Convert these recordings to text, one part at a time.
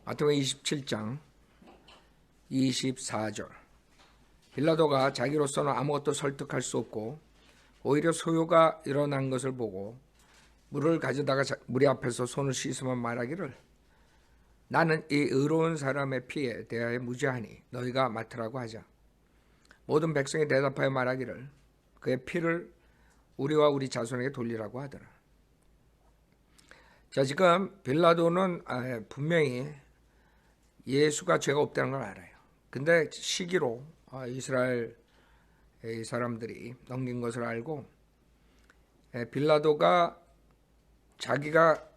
마태복음 27장 24절. 빌라도가 자기로서는 아무것도 설득할 수 없고 오히려 소요가 일어난 것을 보고 물을 가져다가 무리 앞에서 손을 씻으며 말하기를, 나는 이 의로운 사람의 피에 대하여 무죄하니 너희가 맡으라고 하자. 모든 백성이 대답하여 말하기를, 그의 피를 우리와 우리 자손에게 돌리라고 하더라. 자, 지금 빌라도는 분명히 예수가 죄가 없다는 걸 알아요. 근데 시기로 이스라엘 사람들이 넘긴 것을 알고 빌라도가 자기가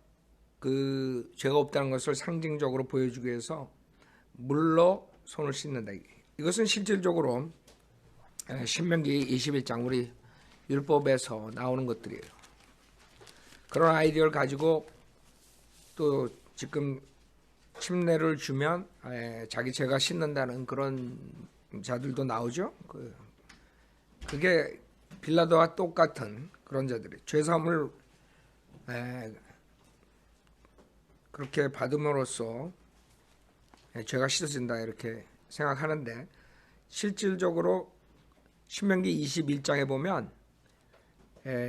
그 죄가 없다는 것을 상징적으로 보여주기 위해서 물로 손을 씻는다. 이것은 실질적으로 신명기 21장 우리 율법에서 나오는 것들이에요. 그런 아이디어를 가지고 또 지금 침례를 주면 자기 죄가 씻는다는 그런 자들도 나오죠. 그게 빌라도와 똑같은 그런 자들이 죄사함을 그렇게 받음으로써 죄가 씻어진다 이렇게 생각하는데, 실질적으로 신명기 21장에 보면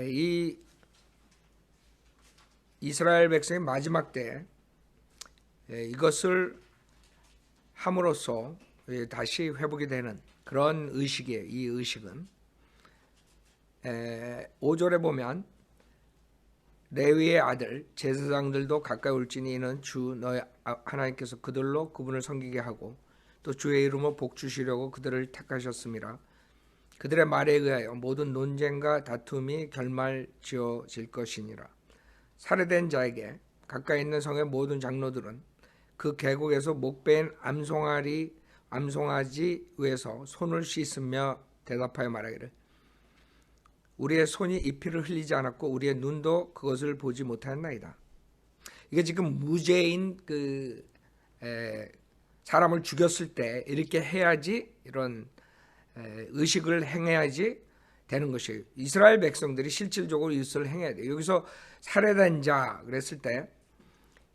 이 이스라엘 백성이 마지막 때 이것을 함으로써 다시 회복이 되는 그런 의식이에요. 이 의식은 5절에 보면 레위의 아들 제사장들도 가까이 올지니 이는 주 너의 하나님께서 그들로 그분을 섬기게 하고 또 주의 이름으로 복 주시려고 그들을 택하셨음이라. 그들의 말에 의하여 모든 논쟁과 다툼이 결말지어질 것이니라. 살해된 자에게 가까이 있는 성의 모든 장로들은 그 계곡에서 목베인 암송아지 위에서 손을 씻으며 대답하여 말하기를, 우리의 손이 이 피를 흘리지 않았고 우리의 눈도 그것을 보지 못하였나이다. 이게 지금 무죄인 사람을 죽였을 때 이렇게 해야지, 이런 의식을 행해야지 되는 것이에요. 이스라엘 백성들이 실질적으로 이것을 행해야 돼요. 여기서 살해된 자 그랬을 때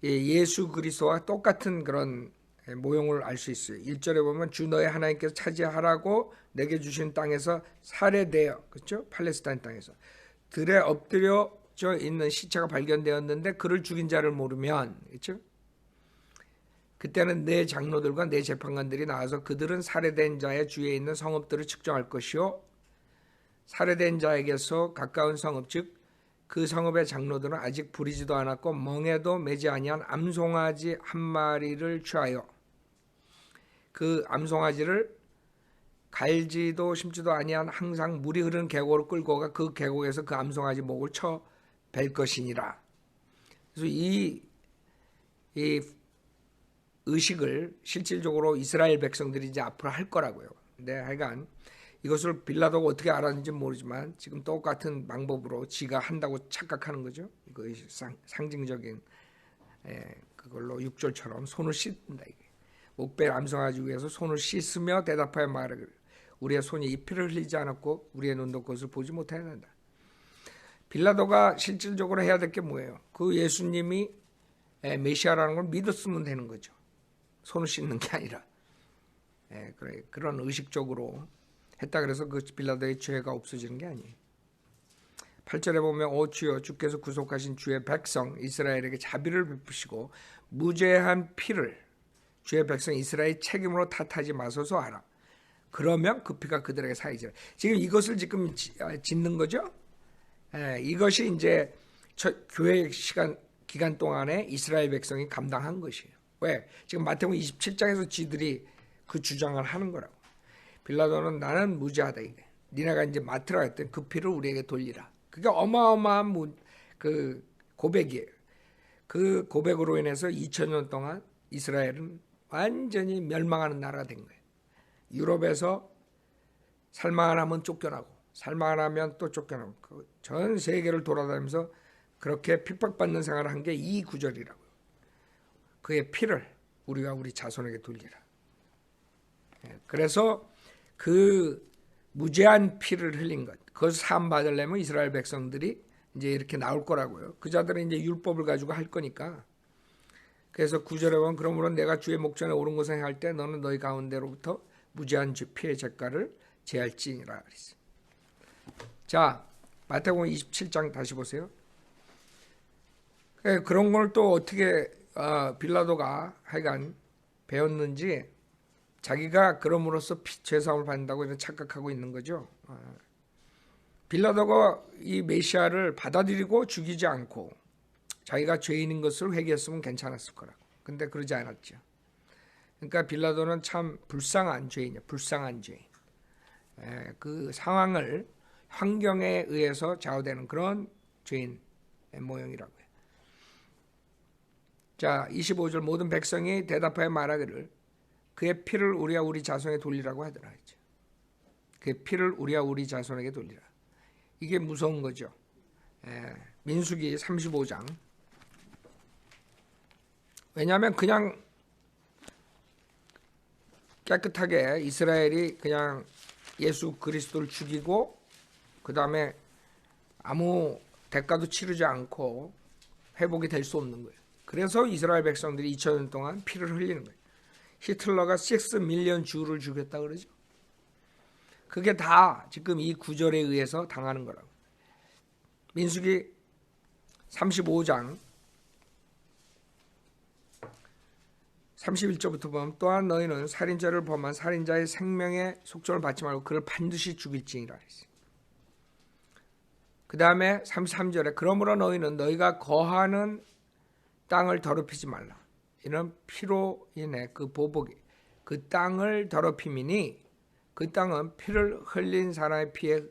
예수 그리스도와 똑같은 그런 모형을 알 수 있어요. 1절에 보면 주 너의 하나님께서 차지하라고 내게 주신 땅에서 살해되어, 그렇죠? 팔레스타인 땅에서 들에 엎드려져 있는 시체가 발견되었는데 그를 죽인 자를 모르면, 그렇죠? 그때는 내 장로들과 내 재판관들이 나와서 그들은 살해된 자의 주위에 있는 성읍들을 측정할 것이요, 살해된 자에게서 가까운 성읍 즉 그 성읍의 장로들은 아직 부리지도 않았고 멍에도 매지 아니한 암송아지 한 마리를 취하여 그 암송아지를 갈지도 심지도 아니한 항상 물이 흐르는 계곡으로 끌고 가 그 계곡에서 그 암송아지 목을 쳐 벨 것이니라. 그래서 이 의식을 실질적으로 이스라엘 백성들이 이제 앞으로 할 거라고요. 근데 하여간 이것을 빌라도가 어떻게 알았는지 모르지만 지금 똑같은 방법으로 지가 한다고 착각하는 거죠. 이거 상징적인 그걸로 6절처럼 손을 씻는다. 목베 암송아지 위에서 손을 씻으며 대답하여 말하기를, 우리의 손이 이 피를 흘리지 않았고 우리의 눈도 그것을 보지 못하였다. 빌라도가 실질적으로 해야 될 게 뭐예요? 그 예수님이 메시아라는 걸 믿었으면 되는 거죠. 손을 씻는 게 아니라. 그런 의식적으로 했다 그래서 그 빌라도의 죄가 없어지는 게 아니에요. 8절에 보면 오 주여 주께서 구속하신 주의 백성 이스라엘에게 자비를 베푸시고 무죄한 피를 주의 백성 이스라엘 책임으로 탓하지 마소서 하라. 그러면 그 피가 그들에게 사이지라. 지금 이것을 지금 짓는 거죠. 이것이 이제 교회 기간 동안에 이스라엘 백성이 감당한 것이에요. 왜? 지금 마태복음 27장에서 지들이 그 주장을 하는 거라고. 빌라도는 나는 무죄하다 이게. 니네가 이제 맡으라 했더니 그 피를 우리에게 돌리라. 그게 어마어마한 그 고백이에요. 그 고백으로 인해서 2000년 동안 이스라엘은 완전히 멸망하는 나라가 된 거예요. 유럽에서 살만 하면 쫓겨나고 살만 하면 또 쫓겨나고 전 세계를 돌아다니면서 그렇게 핍박받는 생활을 한 게 이 구절이라고요. 그의 피를 우리가 우리 자손에게 돌리라. 그래서 그 무죄한 피를 흘린 것, 그것을 사함 받으려면 이스라엘 백성들이 이제 이렇게 나올 거라고요. 그 자들은 이제 율법을 가지고 할 거니까 그래서 9절에 보면 그러므로 내가 주의 목전에 옳은 것을 행할 때 너는 너희 가운데로부터 무죄한 피해 대가를 제할지니라 그랬어요. 자, 마태복음 27장 다시 보세요. 그런 걸 또 어떻게 빌라도가 하여간 배웠는지 자기가 그럼으로써 죄사함을 받는다고 이런 착각하고 있는 거죠. 빌라도가 이 메시아를 받아들이고 죽이지 않고 자기가 죄인인 것을 회개했으면 괜찮았을 거라고. 근데 그러지 않았죠. 그러니까 빌라도는 참 불쌍한 죄인이에요. 불쌍한 죄인. 그 상황을 환경에 의해서 좌우되는 그런 죄인의 모형이라고요. 자, 25절 모든 백성이 대답하여 말하기를 그의 피를 우리와 우리 자손에 돌리라고 하더라 했죠. 그의 피를 우리와 우리 자손에게 돌리라. 이게 무서운 거죠. 민수기 35장. 왜냐하면 그냥 깨끗하게 이스라엘이 그냥 예수 그리스도를 죽이고 그 다음에 아무 대가도 치르지 않고 회복이 될 수 없는 거예요. 그래서 이스라엘 백성들이 2000년 동안 피를 흘리는 거예요. 히틀러가 6밀리언 주를 죽였다 그러죠. 그게 다 지금 이 구절에 의해서 당하는 거라고. 민수기 35장 31절부터 보면 또한 너희는 살인자를 범한 살인자의 생명의 속전을 받지 말고 그를 반드시 죽일지니라 했어요. 그 다음에 33절에 그러므로 너희는 너희가 거하는 땅을 더럽히지 말라. 이는 피로 인해 그 보복이 그 땅을 더럽힘이니 그 땅은 피를 흘린 사람의 피에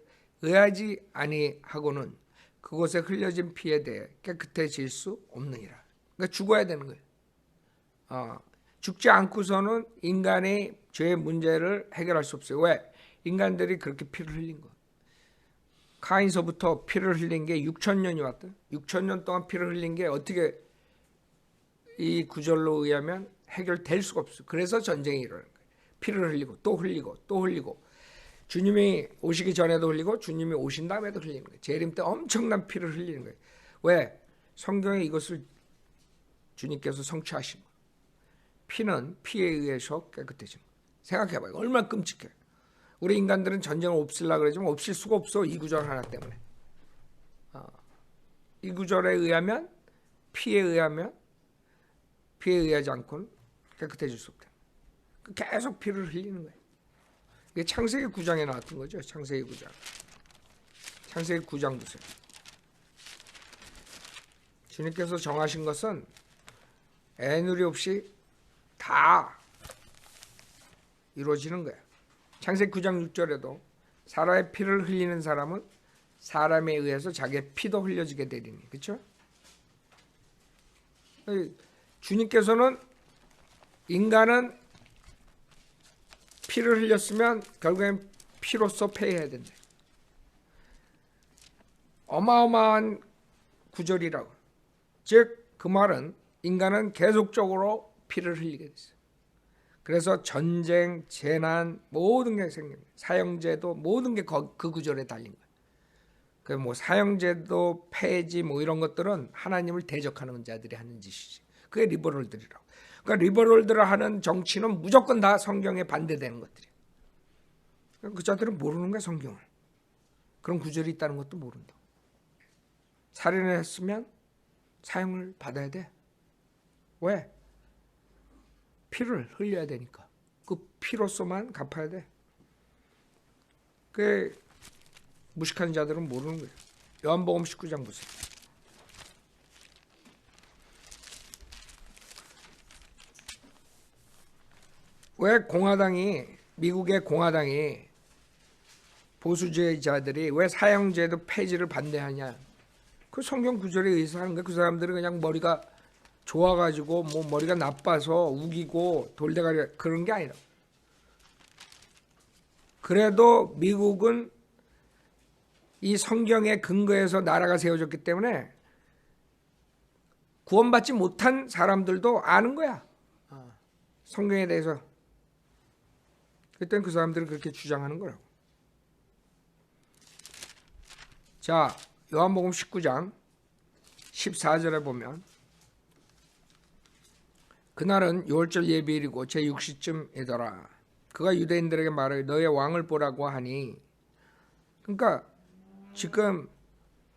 의하지 아니하고는 그곳에 흘려진 피에 대해 깨끗해질 수 없느니라. 그러니까 죽어야 되는 거예요. 죽지 않고서는 인간의 죄의 문제를 해결할 수 없어요. 왜? 인간들이 그렇게 피를 흘린 거. 카인서부터 피를 흘린 게 6,000년이 왔다. 6,000년 동안 피를 흘린 게 어떻게 이 구절로 의하면 해결될 수가 없어요. 그래서 전쟁이 일어나는 거예요. 피를 흘리고 또 흘리고 또 흘리고 주님이 오시기 전에도 흘리고 주님이 오신 다음에도 흘리는 거예요. 재림 때 엄청난 피를 흘리는 거예요. 왜? 성경에 이것을 주님께서 성취하신 거예요. 피는 피에 의해서 깨끗해지는 거예요. 생각해봐요. 얼마나 끔찍해. 우리 인간들은 전쟁을 없애려고 그러지만 없앨 수가 없어. 이 구절 하나 때문에. 이 구절에 의하면 피에 의하지 않고는 깨끗해질 수 없다. 계속 피를 흘리는 거예요. 이게 창세기 9장에 나왔던 거죠. 창세기 9장. 창세기 9장 보세요. 주님께서 정하신 것은 애누리 없이 다 이루어지는 거예요. 창세기 9장 6절에도 사람의 피를 흘리는 사람은 사람에 의해서 자기의 피도 흘려지게 되리니. 그렇죠? 주님께서는 인간은 피를 흘렸으면 결국엔 피로써 패해야 된다. 어마어마한 구절이라고. 즉 그 말은 인간은 계속적으로 피를 흘리게 됐어요. 그래서 전쟁, 재난 모든 게 생깁니다. 사형제도 모든 게 그 구절에 달린 거예요. 그 뭐 사형제도 폐지 뭐 이런 것들은 하나님을 대적하는 자들이 하는 짓이지. 그게 리버럴들이라고. 그러니까 리버럴들을 하는 정치는 무조건 다 성경에 반대되는 것들이에요. 그 자들은 모르는 거야, 성경을. 그런 구절이 있다는 것도 모른다. 살인을 했으면 사형을 받아야 돼. 왜? 피를 흘려야 되니까. 그 피로서만 갚아야 돼. 그 무식한 자들은 모르는 거예요. 요한복음 19장 보세요. 왜 미국의 공화당이 보수주의자들이 왜 사형제도 폐지를 반대하냐? 그 성경 구절에 의해서 하는 거예요. 그 사람들은 그냥 머리가 좋아가지고 뭐 머리가 나빠서 우기고 돌대가리 그런 게 아니라. 그래도 미국은 이 성경의 근거에서 나라가 세워졌기 때문에 구원받지 못한 사람들도 아는 거야. 성경에 대해서. 그때는 그 사람들은 그렇게 주장하는 거라고. 자, 요한복음 19장 14절에 보면 그날은 유월절 예비일이고 제6시쯤이더라. 그가 유대인들에게 말하되 너의 왕을 보라고 하니, 그러니까 지금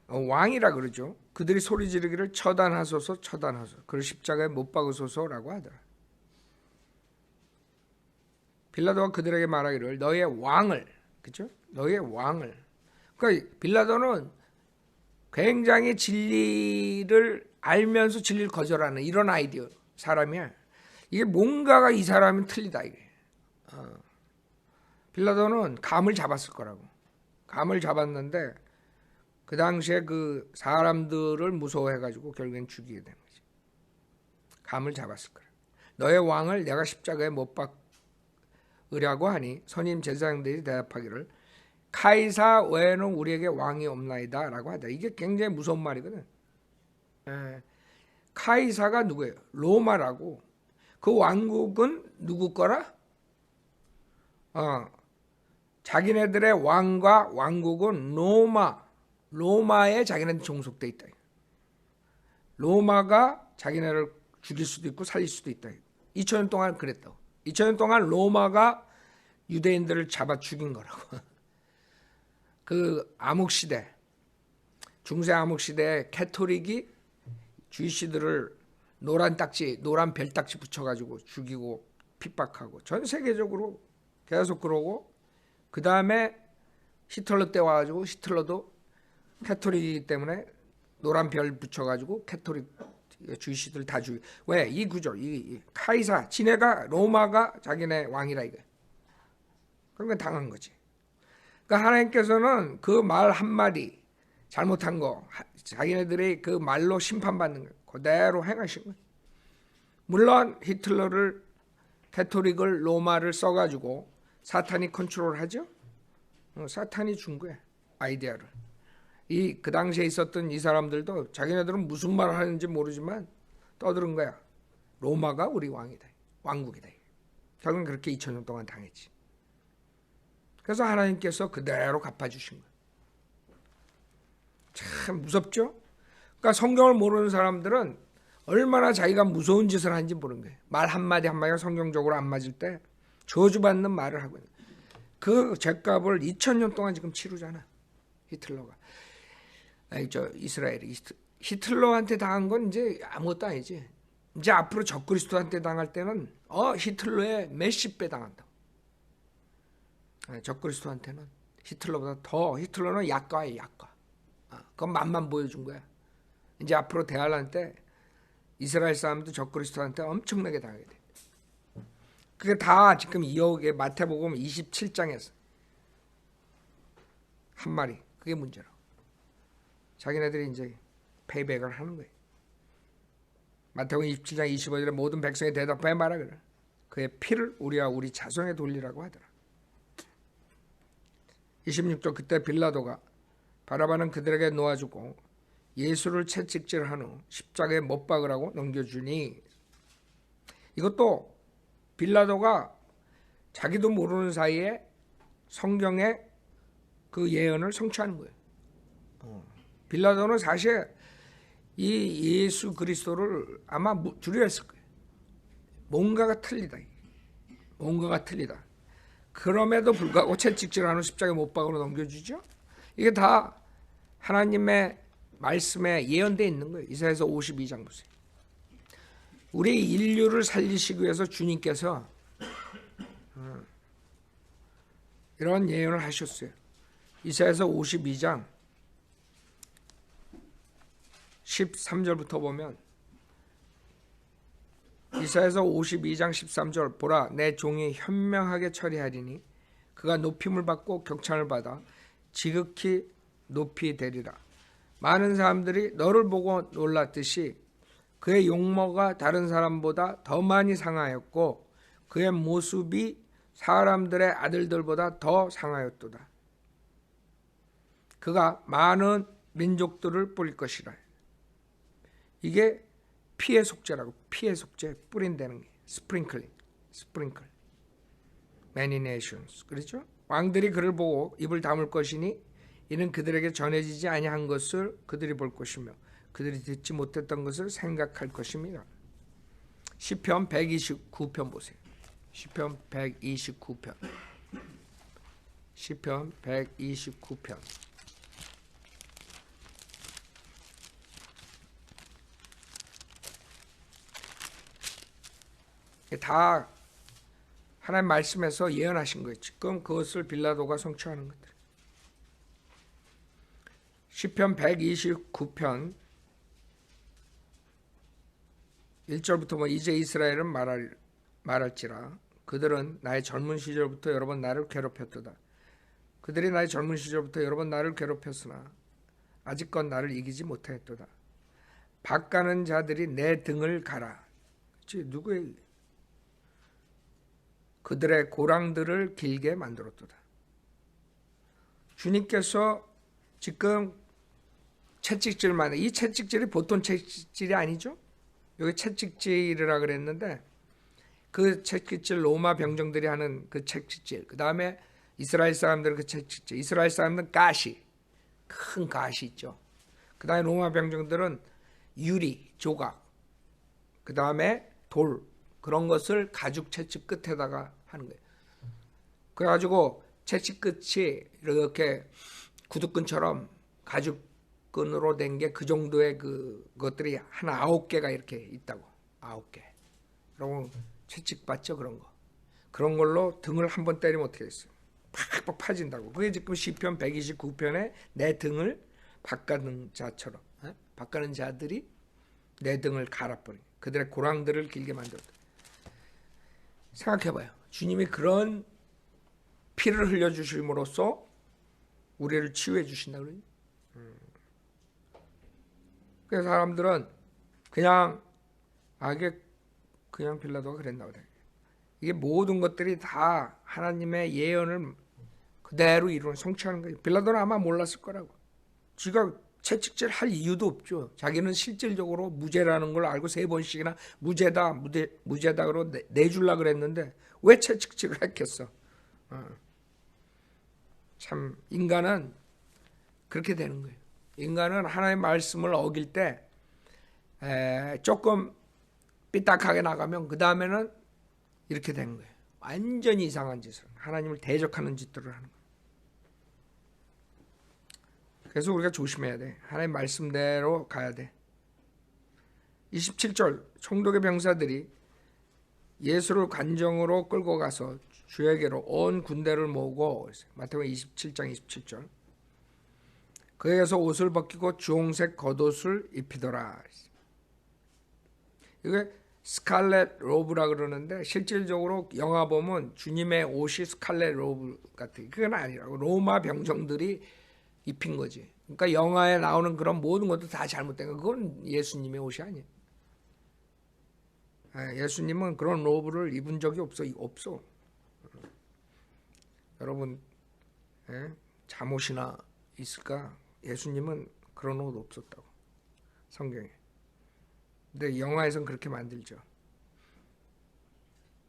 왕이라 그러죠. 그들이 소리 지르기를 처단하소서 처단하소서, 그를 십자가에 못 박으소서라고 하더라. 빌라도가 그들에게 말하기를 너의 왕을, 그죠? 너의 왕을. 그러니까 빌라도는 굉장히 진리를 알면서 진리를 거절하는 이런 아이디어 사람이야. 이게 뭔가가 이 사람은 틀리다 이게. 빌라도는 감을 잡았을 거라고. 감을 잡았는데 그 당시에 그 사람들을 무서워해가지고 결국엔 죽이게 된 거지. 감을 잡았을 거라. 너의 왕을 내가 십자가에 못 박으려고 하니 선임 제사장들이 대답하기를 카이사 외에는 우리에게 왕이 없나이다 라고 하다. 이게 굉장히 무서운 말이거든. 카이사가 누구예요? 로마라고. 그 왕국은 누구 거라? 자기네들의 왕과 왕국은 로마에 자기네들 종속돼 있다. 로마가 자기네를 죽일 수도 있고 살릴 수도 있다. 2000년 동안 그랬다고. 2000년 동안 로마가 유대인들을 잡아 죽인 거라고. 그 암흑시대, 중세 암흑시대에 캐토릭이 주이시들을 노란 별딱지 붙여가지고 죽이고 핍박하고 전 세계적으로 계속 그러고, 그 다음에 히틀러 때 와가지고 히틀러도 캐토릭이기 때문에 노란 별 붙여가지고 캐토릭 주이시들 다 죽이. 왜? 이 구조, 이 카이사, 지네가 로마가 자기네 왕이라 이거. 그러니까 당한 거지. 그러니까 하나님께서는 그 말 한마디 잘못한 거, 자기네들이 그 말로 심판받는 거 그대로 행하신 거예요. 물론 히틀러를, 캐토릭을, 로마를 써가지고 사탄이 컨트롤하죠. 사탄이 준 거야, 아이디어를. 그 당시에 있었던 이 사람들도 자기네들은 무슨 말을 하는지 모르지만 떠드는 거야. 로마가 우리 왕이다, 왕국이다. 결국은 그렇게 2000년 동안 당했지. 그래서 하나님께서 그대로 갚아주신 거예요. 참 무섭죠? 그러니까 성경을 모르는 사람들은 얼마나 자기가 무서운 짓을 하는지 모르는 거예요. 말 한마디 한마디가 성경적으로 안 맞을 때 저주받는 말을 하고 있는 거예요. 그 죗값을 2000년 동안 지금 치르잖아, 히틀러가. 이스라엘이 히틀러한테 당한 건 이제 아무것도 아니지. 이제 앞으로 적그리스도한테 당할 때는 히틀러의 몇십 배 당한다. 적그리스도한테는 히틀러보다 더, 히틀러는 약과예요, 약과. 그건 맛만 보여준 거야. 이제 앞으로 대환란 때 이스라엘 사람도 적그리스도한테 엄청나게 당하게 돼. 그게 다 지금 이어오게 마태복음 27장에서 한 마리, 그게 문제라고. 자기네들이 이제 페이백을 하는 거예요. 마태복음 27장 25절에 모든 백성이 대답하여 말하 그래. 그의 피를 우리와 우리 자손에 돌리라고 하더라. 26절 그때 빌라도가 바라바는 그들에게 놓아주고 예수를 채찍질한 후 십자가에 못 박으라고 넘겨주니, 이것도 빌라도가 자기도 모르는 사이에 성경의 그 예언을 성취하는 거예요. 빌라도는 사실 이 예수 그리스도를 아마 두려워했을 거예요. 뭔가가 틀리다. 그럼에도 불구하고 채찍질하는 십자가에 못 박으로 넘겨주죠. 이게 다 하나님의 말씀에 예언되어 있는 거예요. 이사야서 52장 보세요. 우리 인류를 살리시기 위해서 주님께서 이런 예언을 하셨어요. 이사야서 52장 13절부터 보면, 이사야서 52장 13절 보라 내 종이 현명하게 처리하리니 그가 높임을 받고 격찬을 받아 지극히 높이 되리라. 많은 사람들이 너를 보고 놀랐듯이 그의 용모가 다른 사람보다 더 많이 상하였고 그의 모습이 사람들의 아들들보다 더 상하였도다. 그가 많은 민족들을 뿌릴 것이라. 이게 피의 속죄라고. 피의 속죄, 뿌린다는 게 스프링클. Many nations. 그렇죠? 왕들이 그를 보고 입을 다물 것이니 이는 그들에게 전해지지 아니한 것을 그들이 볼 것이며 그들이 듣지 못했던 것을 생각할 것입니다. 시편 129편 보세요. 시편 129편. 시편 129편. 다 하나님 말씀에서 예언하신 거예요. 지금 그것을 빌라도가 성취하는 것들. 시편 129편 1절부터 뭐 이제 이스라엘은 말할지라 그들은 나의 젊은 시절부터 여러 번 나를 괴롭혔도다. 그들이 나의 젊은 시절부터 여러 번 나를 괴롭혔으나 아직껏 나를 이기지 못하였도다. 박가는 자들이 내 등을 가라. 그치? 누구의 그들의 고랑들을 길게 만들었도다. 주님께서 지금 채찍질만 이 채찍질이 보통 채찍질이 아니죠. 여기 채찍질이라 그랬는데 그 채찍질 로마 병정들이 하는 그 채찍질, 그 다음에 이스라엘 사람들은 그 채찍질, 이스라엘 사람들은 가시, 큰 가시 있죠. 그 다음에 로마 병정들은 유리, 조각, 그 다음에 돌, 그런 것을 가죽 채찍 끝에다가 하는 거예요. 그래가지고 채찍 끝이 이렇게 구두끈처럼 가죽끈으로 된 게 그 정도의 그것들이 한 9개가 이렇게 있다고. 9개. 여러분 채찍 봤죠? 그런 걸로 등을 한 번 때리면 어떻게 됐어요? 팍팍 파진다고. 그게 지금 시편 129편에 내 등을 박가는 자처럼, 박가는 자들이 내 등을 갈아버린, 그들의 고랑들을 길게 만들었다. 생각해봐요. 주님이 그런 피를 흘려주심으로써 우리를 치유해 주신다 그러니. 그래서 사람들은 그냥 이게 그냥 빌라도가 그랬나 보다. 이게 모든 것들이 다 하나님의 예언을 그대로 이루는 성취하는 거예요. 빌라도는 아마 몰랐을 거라고. 지가 채찍질 할 이유도 없죠. 자기는 실질적으로 무죄라는 걸 알고 3번씩이나 무죄다 그러고 내주려고 그랬는데 왜 채찍질을 했겠어. 참 인간은 그렇게 되는 거예요. 인간은 하나님의 말씀을 어길 때 조금 삐딱하게 나가면 그 다음에는 이렇게 되는 거예요. 완전히 이상한 짓을, 하나님을 대적하는 짓들을 하는 거예요. 그래서 우리가 조심해야 돼. 하나님 말씀대로 가야 돼. 27절 총독의 병사들이 예수를 관정으로 끌고 가서 주에게로 온 군대를 모으고, 마태복음 27장 27절, 그에게서 옷을 벗기고 주홍색 겉옷을 입히더라. 이게 스칼렛 로브라 그러는데 실질적으로 영화 보면 주님의 옷이 스칼렛 로브 같은, 그건 아니라고. 로마 병정들이 입힌 거지. 그러니까 영화에 나오는 그런 모든 것도 다 잘못된 거. 그건 예수님의 옷이 아니에요. 예수님은 그런 로브를 입은 적이 없어. 여러분 잠옷이나 있을까? 예수님은 그런 옷 없었다고, 성경에. 근데 영화에선 그렇게 만들죠.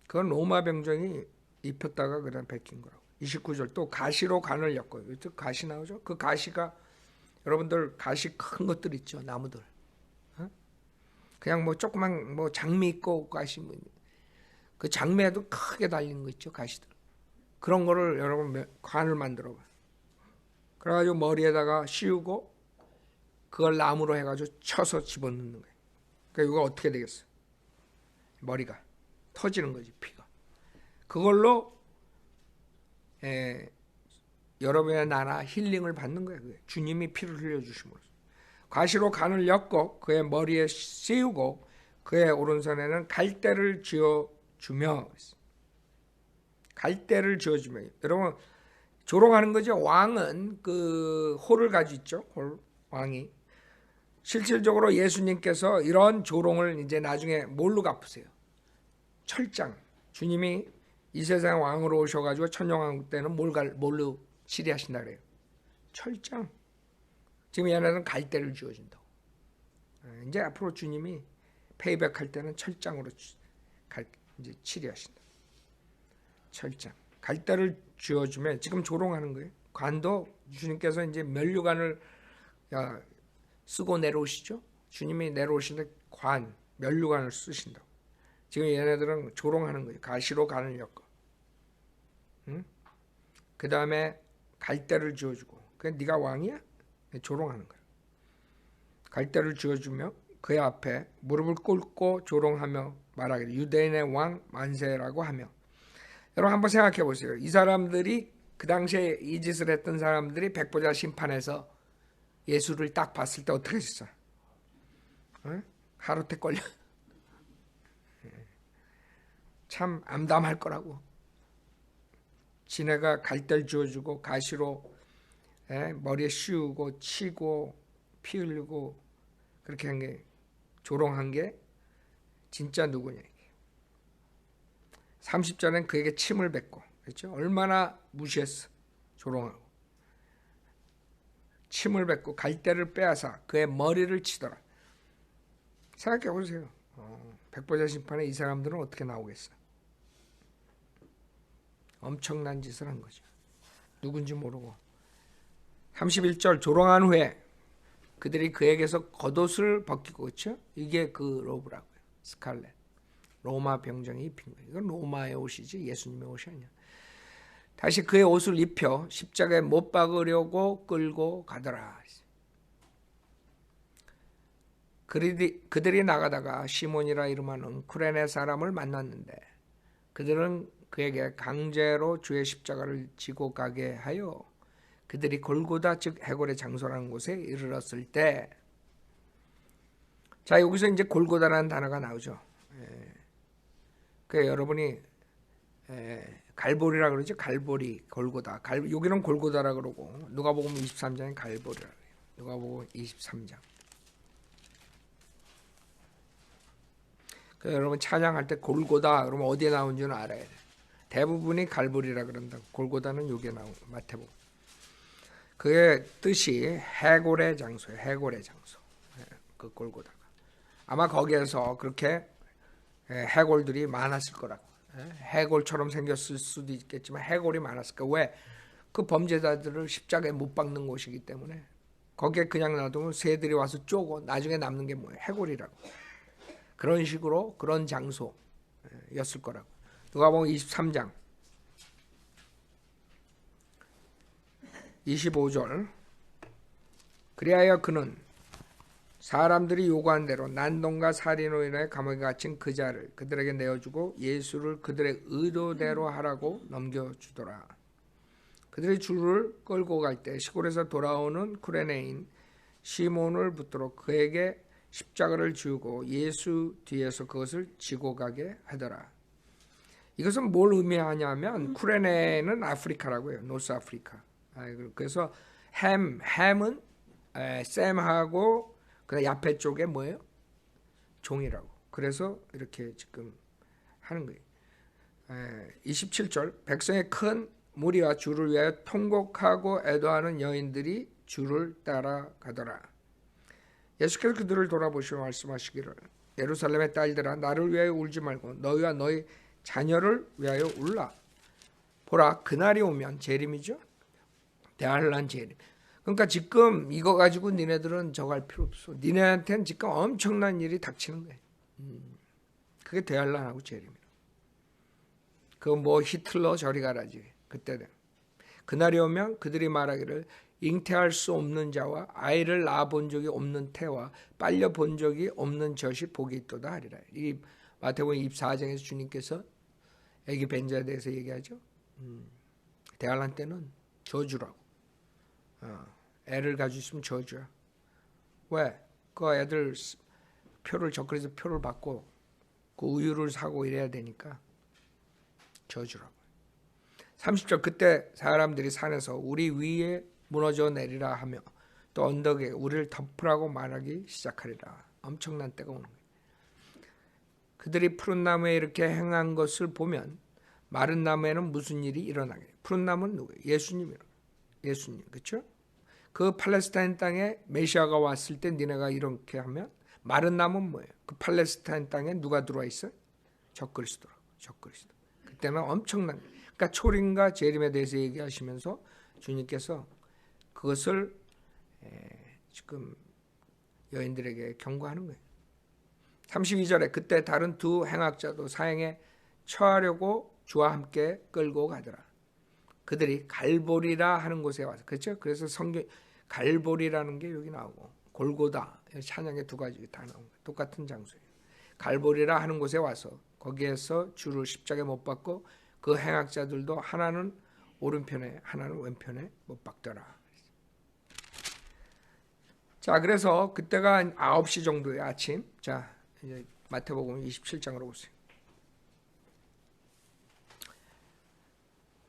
그건 로마 병정이 입혔다가 그다음 벗긴 거라고. 29절 또 가시로 관을 엮어요. 가시 나오죠? 그 가시가 여러분들 가시 큰 것들 있죠, 나무들. 그냥 뭐 조그만 뭐 장미 있고 가시, 그 장미에도 크게 달린 거 있죠, 가시들. 그런 거를 여러분 관을 만들어 봐. 그래가지고 머리에다가 씌우고 그걸 나무로 해가지고 쳐서 집어넣는 거예요. 그러니까 이거 어떻게 되겠어? 머리가 터지는 거지, 피가. 그걸로 여러분의 나나 힐링을 받는 거예요. 그게. 주님이 피를 흘려주심으로. 가시로 관을 엮고 그의 머리에 씌우고 그의 오른손에는 갈대를 쥐어주며, 갈대를 쥐어주며. 여러분 조롱하는 거죠. 왕은 그 홀을 가지고 있죠. 왕이. 실질적으로 예수님께서 이런 조롱을 이제 나중에 뭘로 갚으세요? 철장. 주님이 이 세상 왕으로 오셔가지고 천년왕국 때는 뭘로 치리하신다 그래요? 철장. 지금 얘네는 갈대를 쥐어준다고. 이제 앞으로 주님이 페이백할 때는 철장으로 이제 치리하신다. 철장. 갈대를 쥐어주면 지금 조롱하는 거예요. 관도 주님께서 이제 면류관을 쓰고 내려오시죠. 주님이 내려오시는데 면류관을 쓰신다고. 지금 얘네들은 조롱하는 거예요. 가시로 간을 엮어. 응? 그 다음에 갈대를 지어주고. 그게 네가 왕이야? 조롱하는 거야. 갈대를 지어주며 그의 앞에 무릎을 꿇고 조롱하며 말하기를 유대인의 왕 만세라고 하며. 여러분 한번 생각해 보세요. 이 사람들이 그 당시에 이 짓을 했던 사람들이 백보자 심판에서 예수를 딱 봤을 때 어떻게 했어? 어? 하루태 걸려. 참 암담할 거라고. 지네가 갈대를 지어주고 가시로 머리에 씌우고 치고 피 흘리고 그렇게 한 게 조롱한 게 진짜 누구냐. 30절엔 그에게 침을 뱉고 그렇죠? 얼마나 무시했어. 조롱하고 침을 뱉고 갈대를 빼앗아 그의 머리를 치더라. 생각해 보세요. 백보자 심판에 이 사람들은 어떻게 나오겠어? 엄청난 짓을 한 거죠. 누군지 모르고. 31절 조롱한 후에 그들이 그에게서 겉옷을 벗기고 그렇죠? 이게 그 로브라고요. 스칼렛. 로마 병정이 입힌 거예요. 이건 로마의 옷이지 예수님의 옷이 아니야. 다시 그의 옷을 입혀 십자가에 못 박으려고 끌고 가더라. 그들이 나가다가 시몬이라 이름하는 쿠레네 사람을 만났는데 그들은 그에게 강제로 주의 십자가를 지고 가게 하여 그들이 골고다 즉 해골의 장소라는 곳에 이르렀을 때, 자 여기서 이제 골고다라는 단어가 나오죠. 그 여러분이 갈보리라 그러죠. 갈보리, 골고다. 여기는 골고다라 그러고 누가복음 23장에 갈보리라 그래요. 누가복음 23장. 그 여러분 찬양할 때 골고다 그러면 어디에 나온지는 알아야 돼. 대부분이 갈보리라 그런다. 골고다는 여기에 나온 마태복음. 그의 뜻이 해골의 장소예요. 해골의 장소. 그 골고다가. 아마 거기에서 그렇게 해골들이 많았을 거라고. 해골처럼 생겼을 수도 있겠지만 해골이 많았을 거야. 왜? 그 범죄자들을 십자가에 못 박는 곳이기 때문에 거기에 그냥 놔두면 새들이 와서 쪼고 나중에 남는 게 뭐예요? 해골이라고. 그런 식으로 그런 장소였을 거라고. 누가복음 23장 25절 그리하여 그는 사람들이 요구한 대로 난동과 살인으로 인해 감옥에 갇힌 그 자를 그들에게 내어주고 예수를 그들의 의도대로 하라고 넘겨주더라. 그들이 줄을 끌고 갈 때 시골에서 돌아오는 쿠레네인 시몬을 붙들어 그에게 십자가를 지우고 예수 뒤에서 그것을 지고 가게 하더라. 이것은 뭘 의미하냐면 쿠레네는 아프리카라고요. 노스 아프리카. 그래서 햄은 샘하고 그 옆에 쪽에 뭐예요? 종이라고. 그래서 이렇게 지금 하는 거예요. 27절 백성의 큰 무리와 주를 위하여 통곡하고 애도하는 여인들이 주를 따라가더라. 예수께서 그들을 돌아보시며 말씀하시기를 예루살렘의 딸들아 나를 위하여 울지 말고 너희와 너희 자녀를 위하여 울라. 보라 그날이 오면 재림이죠. 대환란 재림. 그러니까 지금 이거 가지고 니네들은 저거 할 필요 없어. 니네한테는 지금 엄청난 일이 닥치는 거예요. 그게 대환란하고 재림이라. 그 뭐 히틀러 저리 가라지. 그때는. 그날이 오면 그들이 말하기를 잉태할 수 없는 자와 아이를 낳아본 적이 없는 태와 빨려 본 적이 없는 젖이 복이 있도다 하리라. 이 마태복음 24장에서 주님께서 애기 뵌 자에 대해서 얘기하죠. 대환란 때는 저주라고. 애를 가지고 있으면 저주야. 왜? 그 애들 표를 적그리서 표를 받고 그 우유를 사고 이래야 되니까 저주라고. 30절 그때 사람들이 산에서 우리 위에 무너져 내리라 하며 또 언덕에 우리를 덮으라고 말하기 시작하리라. 엄청난 때가 오는 거예요. 그들이 푸른 나무에 이렇게 행한 것을 보면 마른 나무에는 무슨 일이 일어나게. 푸른 나무는 누구예요? 예수님이에요. 예수님. 그렇죠? 그 팔레스타인 땅에 메시아가 왔을 때 니네가 이렇게 하면 마른 나무는 뭐예요? 그 팔레스타인 땅에 누가 들어와 있어요? 적그리스도라고. 적그리스도. 그때는 엄청난. 그러니까 초림과 재림에 대해서 얘기하시면서 주님께서 그것을 지금 여인들에게 경고하는 거예요. 32절에 그때 다른 두 행악자도 사형에 처하려고 주와 함께 끌고 가더라. 그들이 갈보리라 하는 곳에 와서, 그렇죠? 그래서 성경 갈보리라는 게 여기 나오고 골고다, 찬양의 두 가지 다 나온 거예요. 똑같은 장소예요. 갈보리라 하는 곳에 와서 거기에서 주를 십자가에 못 박고 그 행악자들도 하나는 오른편에 하나는 왼편에 못 박더라. 자, 그래서 그때가 9시 정도의 아침. 자, 이제 마태복음 27장으로 보세요.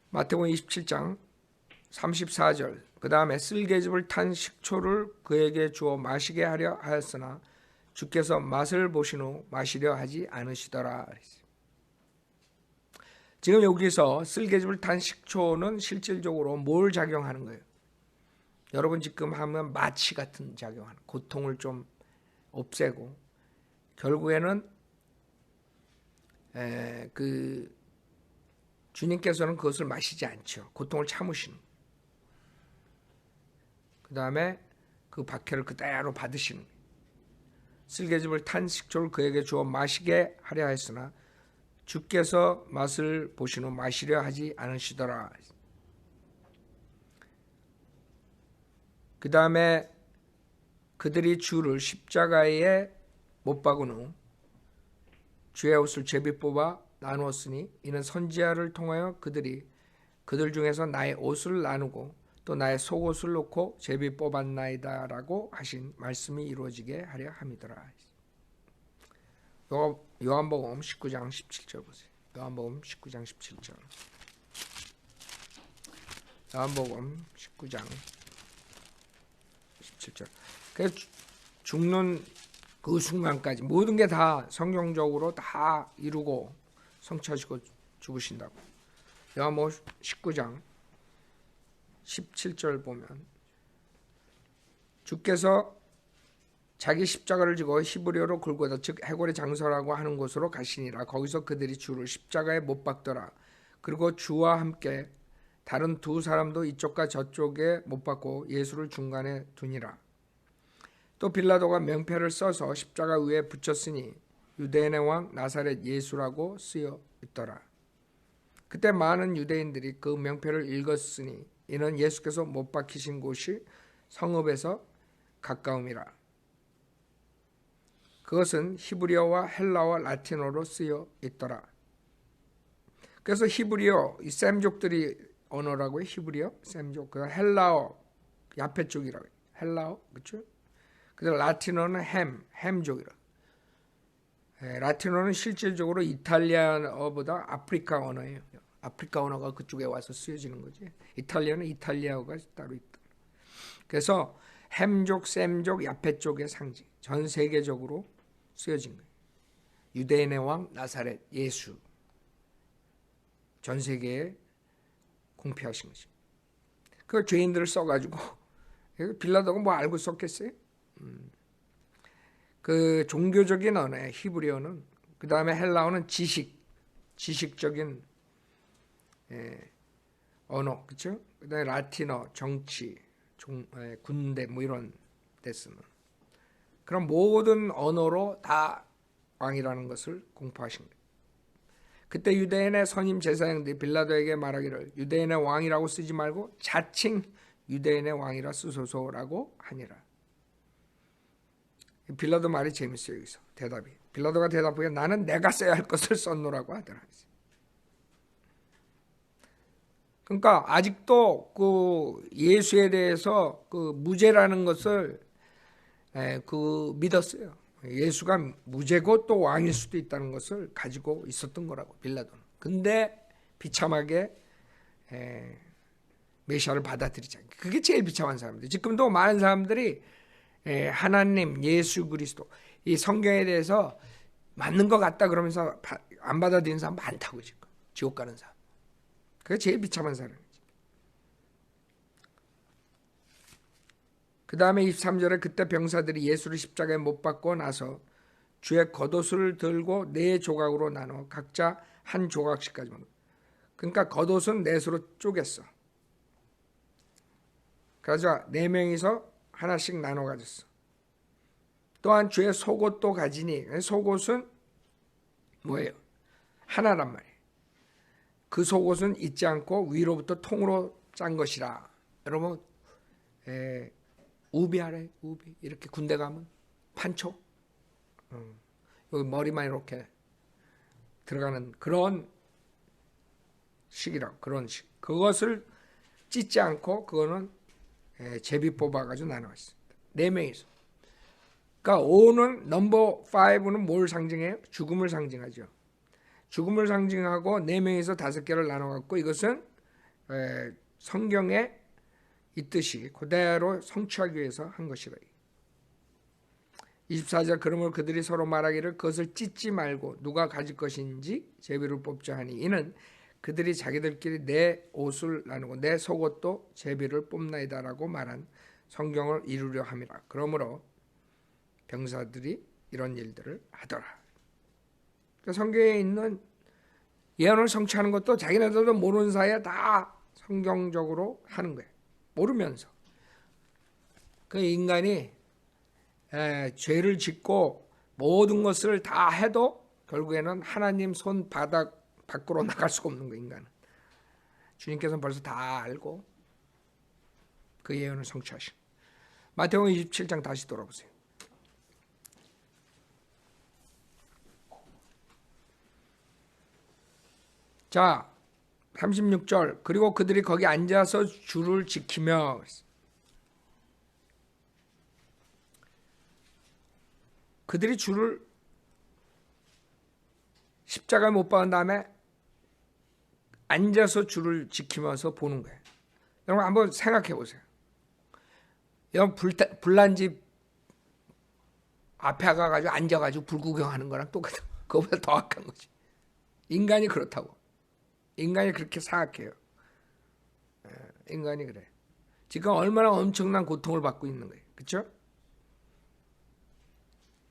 마태복음 27장 34절. 그 다음에 쓸개즙을 탄 식초를 그에게 주어 마시게 하려 하였으나 주께서 맛을 보신 후 마시려 하지 않으시더라. 지금 여기서 쓸개즙을 탄 식초는 실질적으로 뭘 작용하는 거예요? 여러분 지금 하면 마취 같은 작용하는, 고통을 좀 없애고 결국에는 주님께서는 그것을 마시지 않죠. 고통을 참으시는. 그 다음에 그 박해를 그대로 받으시는. 쓸개즙을 탄 식초를 그에게 주어 마시게 하려 했으나 주께서 맛을 보신 후 마시려 하지 않으시더라. 그 다음에 그들이 주를 십자가에 못 박은 후 주의 옷을 제비 뽑아 나누었으니 이는 선지자를 통하여 그들이 그들 중에서 나의 옷을 나누고 또 나의 속옷을 놓고 제비 뽑았나이다라고 하신 말씀이 이루어지게 하려 함이더라. 요한복음 19장 17절 보세요. 요한복음 19장 17절. 요한복음 19장 17절. 그래서 죽는 그 순간까지 모든 게 다 성경적으로 다 이루고 성취하시고 죽으신다고. 요한복음 19장 17절 보면 주께서 자기 십자가를 지고 히브리어로 골고다 즉 해골의 장소라고 하는 곳으로 가시니라. 거기서 그들이 주를 십자가에 못 박더라. 그리고 주와 함께 다른 두 사람도 이쪽과 저쪽에 못 박고 예수를 중간에 두니라. 또 빌라도가 명패를 써서 십자가 위에 붙였으니 유대인의 왕 나사렛 예수라고 쓰여 있더라. 그때 많은 유대인들이 그 명패를 읽었으니 이는 예수께서 못 박히신 곳이 성읍에서 가까움이라. 그것은 히브리어와 헬라어 라틴어로 쓰여 있더라. 그래서 히브리어, 이 셈족들이 언어라고요. 히브리어, 셈족. 그 헬라어, 야페 쪽이라고 해요. 헬라어, 그렇죠? 그래서 라틴어는 햄족이라. 라틴어는 실질적으로 이탈리아어보다 아프리카 언어예요. 아프리카 언어가 그쪽에 와서 쓰여지는 거지. 이탈리아는 이탈리아어가 따로 있다. 그래서 햄족, 셈족, 야페 쪽의 상징. 전 세계적으로 쓰여진 거예요. 유대인의 왕 나사렛 예수. 전 세계에 공표하신 거죠. 그 죄인들을 써가지고 빌라도가 뭐 알고 썼겠어요? 그 종교적인 언어의 히브리어는, 그 다음에 헬라어는 지식적인 언어, 그렇죠? 그 다음에 라틴어, 정치, 군대 뭐 이런 데 쓰는 그런 모든 언어로 다 왕이라는 것을 공포하신 거예요. 그때 유대인의 선임 제사장들이 빌라도에게 말하기를 유대인의 왕이라고 쓰지 말고 자칭 유대인의 왕이라 쓰소서라고 하니라. 빌라도 말이 재밌어요. 여기서 대답이. 빌라도가 대답하기에 나는 내가 써야 할 것을 썼노라고 하더라. 그러니까 아직도 그 예수에 대해서 그 무죄라는 것을 믿었어요. 예수가 무죄고 또 왕일 수도 있다는 것을 가지고 있었던 거라고 빌라도는. 근데 비참하게 메시아를 받아들이지 않게. 그게 제일 비참한 사람들. 지금도 많은 사람들이 하나님, 예수 그리스도 이 성경에 대해서 맞는 것 같다 그러면서 안 받아들이는 사람 많다고 지금. 지옥 가는 사람. 그게 제일 비참한 사람이지. 그 다음에 23절에 그때 병사들이 예수를 십자가에 못 박고 나서 주의 겉옷을 들고 4조각으로 나눠 각자 한 조각씩까지만. 그러니까 겉옷은 4수로 쪼갰어. 그래서 4명이서 하나씩 나눠 가졌어. 또한 주의 속옷도 가지니, 속옷은 뭐예요? 하나란 말이에요. 그 속옷은 잊지 않고 위로부터 통으로 짠 것이라. 여러분, 우비하래, 우비. 이렇게 군대 가면 판초, 여기 머리만 이렇게 들어가는 그런 식이라고. 그런 식. 그것을 찢지 않고, 그거는 제비 뽑아가지고 나눠있습니다. 4명이서. 그러니까 5는 넘버 5는 뭘 상징해요? 죽음을 상징하죠. 죽음을 상징하고 4명이서 5개를 나눠갖고, 이것은 성경에 있듯이 그대로 성취하기 위해서 한 것이라. 24절, 그러므로 그들이 서로 말하기를 그것을 찢지 말고 누가 가질 것인지 제비를 뽑자 하니, 이는 그들이 자기들끼리 내 옷을 나누고 내 속옷도 제비를 뽑나이다라고 말한 성경을 이루려 함이라. 그러므로 병사들이 이런 일들을 하더라. 그러니까 성경에 있는 예언을 성취하는 것도 자기네들도 모르는 사이에 다 성경적으로 하는 거예요. 모르면서. 그 인간이 죄를 짓고 모든 것을 다 해도 결국에는 하나님 손 바닥 밖으로 나갈 수가 없는 거예요. 인간은. 주님께서는 벌써 다 알고 그 예언을 성취하신. 마태복음 27장 다시 돌아보세요. 자, 36절, 그리고 그들이 거기 앉아서 줄을 지키며, 그들이 줄을 십자가에 못 박은 다음에 앉아서 줄을 지키면서 보는 거예요. 여러분 한번 생각해 보세요. 여러분 불난 집 앞에 가가지고 앉아가지고 불 구경하는 거랑 똑같아. 그거보다 더 악한 거지. 인간이 그렇다고. 인간이 그렇게 사악해요. 인간이 그래. 지금 얼마나 엄청난 고통을 받고 있는 거예요. 그렇죠?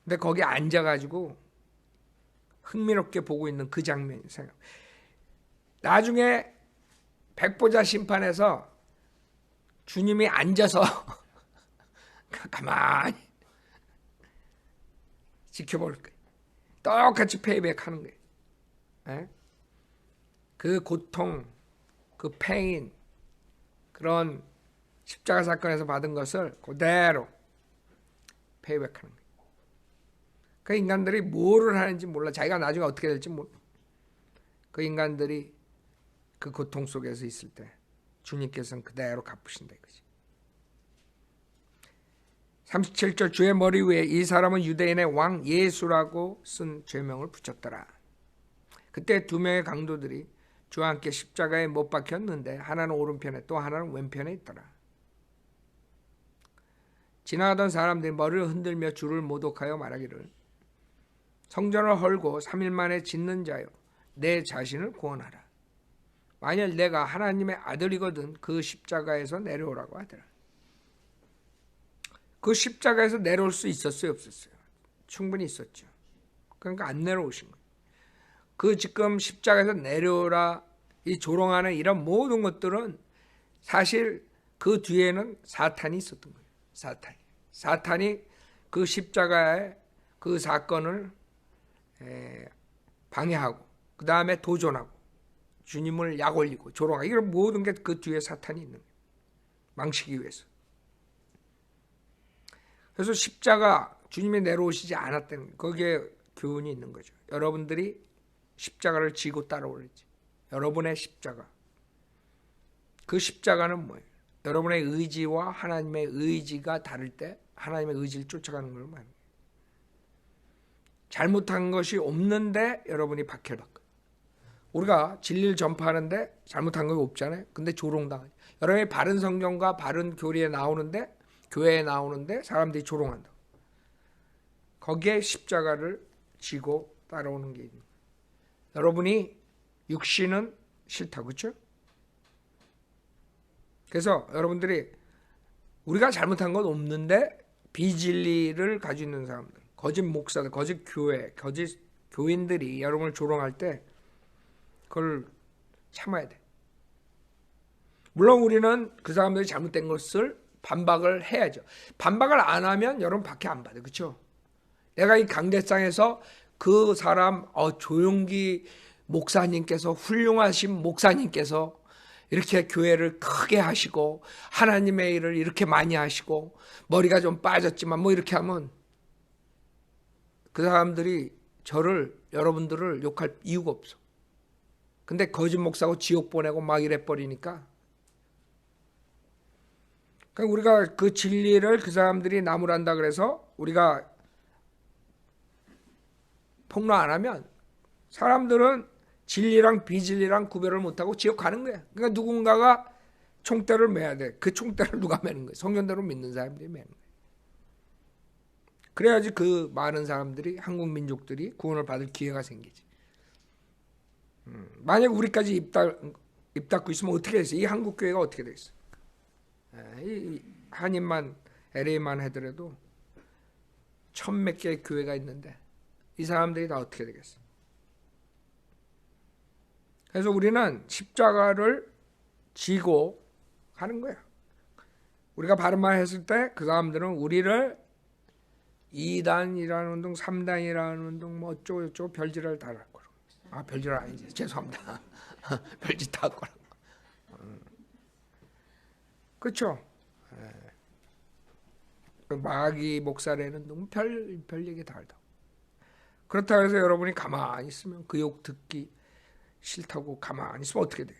근데 거기 앉아가지고 흥미롭게 보고 있는 그 장면이 생각. 나중에 백보자 심판에서 주님이 앉아서 가만히 지켜볼 거예요. 똑같이 페이백하는 거예요. 그 고통, 그 페인, 그런 십자가 사건에서 받은 것을 그대로 페이백하는 거예요. 그 인간들이 뭐를 하는지 몰라. 자기가 나중에 어떻게 될지 몰라. 그 인간들이 그 고통 속에서 있을 때 주님께서는 그대로 갚으신다 이거지. 37절, 주의 머리 위에 이 사람은 유대인의 왕 예수라고 쓴 죄명을 붙였더라. 그때 2명의 강도들이 주와 함께 십자가에 못 박혔는데 하나는 오른편에 또 하나는 왼편에 있더라. 지나가던 사람들이 머리를 흔들며 주를 모독하여 말하기를 성전을 헐고 3일 만에 짓는 자여 내 자신을 구원하라. 만일 내가 하나님의 아들이거든 그 십자가에서 내려오라고 하더라. 그 십자가에서 내려올 수 있었어요, 없었어요? 충분히 있었죠. 그러니까 안 내려오신 거예요. 그 지금 십자가에서 내려오라, 이 조롱하는 이런 모든 것들은 사실 그 뒤에는 사탄이 있었던 거예요. 사탄이 그 십자가의 그 사건을 방해하고 그 다음에 도전하고 주님을 약올리고 조롱하고 이런 모든 게 그 뒤에 사탄이 있는 거예요. 망치기 위해서. 그래서 십자가 주님이 내려오시지 않았다는 거기에 교훈이 있는 거죠. 여러분들이 십자가를 지고 따라오랬지. 여러분의 십자가. 그 십자가는 뭐예요? 여러분의 의지와 하나님의 의지가 다를 때 하나님의 의지를 쫓아가는 걸 말해요. 잘못한 것이 없는데 여러분이 박해받고. 우리가 진리를 전파하는데 잘못한 거 없잖아요. 근데 조롱당하죠. 여러분이 바른 성경과 바른 교리에 나오는데 교회에 나오는데 사람들이 조롱한다. 거기에 십자가를 지고 따라오는 게 있는 거예요. 여러분이 육신은 싫다, 그렇죠? 그래서 여러분들이 우리가 잘못한 건 없는데 비진리를 가지고 있는 사람들, 거짓 목사들, 거짓 교회, 거짓 교인들이 여러분을 조롱할 때 그걸 참아야 돼. 물론 우리는 그 사람들이 잘못된 것을 반박을 해야죠. 반박을 안 하면 여러분 박해 안 받아요. 그렇죠? 내가 이 강대상에서 그 사람 조용기 목사님께서, 훌륭하신 목사님께서 이렇게 교회를 크게 하시고 하나님의 일을 이렇게 많이 하시고 머리가 좀 빠졌지만 뭐 이렇게 하면 그 사람들이 여러분들을 욕할 이유가 없어. 근데 거짓 목사고 지옥 보내고 막 이래 버리니까, 그러니까 우리가 그 진리를 그 사람들이 나무란다 그래서 우리가 폭로 안 하면 사람들은 진리랑 비진리랑 구별을 못하고 지옥 가는 거야. 그러니까 누군가가 총대를 매야 돼. 그 총대를 누가 매는 거야? 성경대로 믿는 사람들이 매는 거야. 그래야지 그 많은 사람들이, 한국 민족들이 구원을 받을 기회가 생기지. 만약 우리까지 입 닫고 있으면 어떻게 되겠어? 이 한국 교회가 어떻게 되겠어? 이 한인만, LA만 하더라도 1000몇 개의 교회가 있는데 이 사람들이 다 어떻게 되겠어? 그래서 우리는 십자가를 지고 하는 거야. 우리가 바른 말 했을 때 그 사람들은 우리를 2단이라는 운동, 3단이라는 운동, 뭐 어쩌고 별지를 다 할 거라고. 별지를 아니지. 죄송합니다. 별짓 다 할 거라고. 그렇죠? 마귀 목사라는 운동, 별 얘기 다 한다고. 그렇다고 해서 여러분이 가만히 있으면 그 욕 듣기 싫다고 가만히 있으면 어떻게 돼요?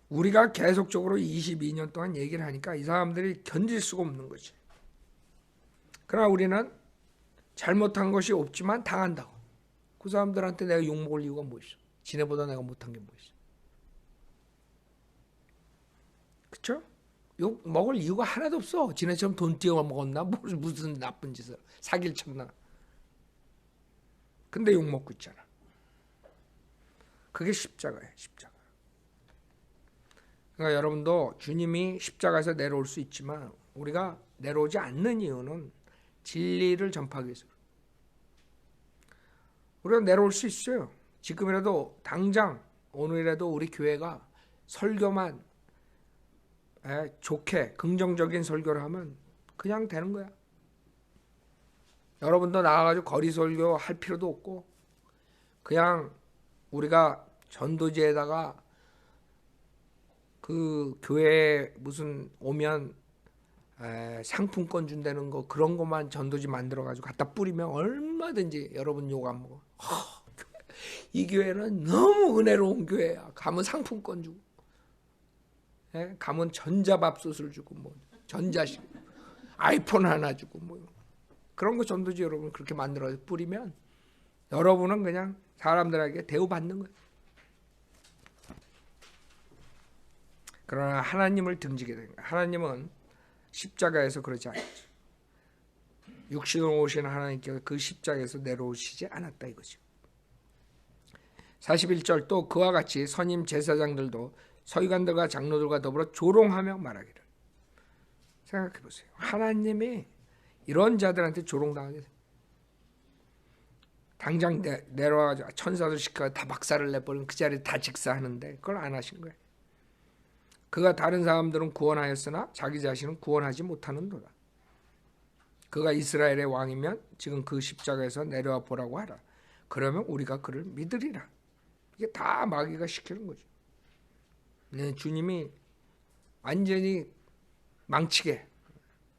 우리가 계속적으로 22년 동안 얘기를 하니까 이 사람들이 견딜 수가 없는 거지. 그러나 우리는 잘못한 것이 없지만 당한다고. 그 사람들한테 내가 욕먹을 이유가 뭐 있어? 지네보다 내가 못한 게 뭐 있어? 그쵸? 욕 먹을 이유가 하나도 없어. 지네처럼 돈 띄워 먹었나? 무슨 나쁜 짓을. 사기를 쳤나? 근데 욕 먹고 있잖아. 그게 십자가예요. 십자가. 그러니까 여러분도 주님이 십자가에서 내려올 수 있지만 우리가 내려오지 않는 이유는 진리를 전파하기 위해서. 우리가 내려올 수 있어요. 지금이라도 당장 오늘이라도 우리 교회가 설교만 좋게 긍정적인 설교를 하면 그냥 되는 거야. 여러분도 나와가지고 거리 설교 할 필요도 없고 그냥 우리가 전도지에다가 그 교회에 무슨 오면 상품권 준다는 거, 그런 것만 전도지 만들어가지고 갖다 뿌리면 얼마든지 여러분 욕 안 먹어. 이 교회는 너무 은혜로운 교회야. 가면 상품권 주고, 가면 전자밥솥을 주고, 뭐 전자식 아이폰 하나 주고, 뭐 그런 거 전도지 여러분 그렇게 만들어서 뿌리면 여러분은 그냥 사람들에게 대우받는 거예요. 그러나 하나님을 등지게 된 거예요. 하나님은 십자가에서 그러지 않았죠. 육신으로 오신 하나님께서 그 십자가에서 내려오시지 않았다 이거죠. 41절 또 그와 같이 선임 제사장들도 서기관들과 장로들과 더불어 조롱하며 말하기를. 생각해 보세요. 하나님이 이런 자들한테 조롱당하게 됩니다. 당장 내려와가지고 천사들 시켜 다 박살을 내버리면 그 자리에 다 직사하는데 그걸 안 하신 거예요. 그가 다른 사람들은 구원하였으나 자기 자신은 구원하지 못하는도다. 그가 이스라엘의 왕이면 지금 그 십자가에서 내려와 보라고 하라. 그러면 우리가 그를 믿으리라. 이게 다 마귀가 시키는 거죠. 네, 주님이 완전히 망치게,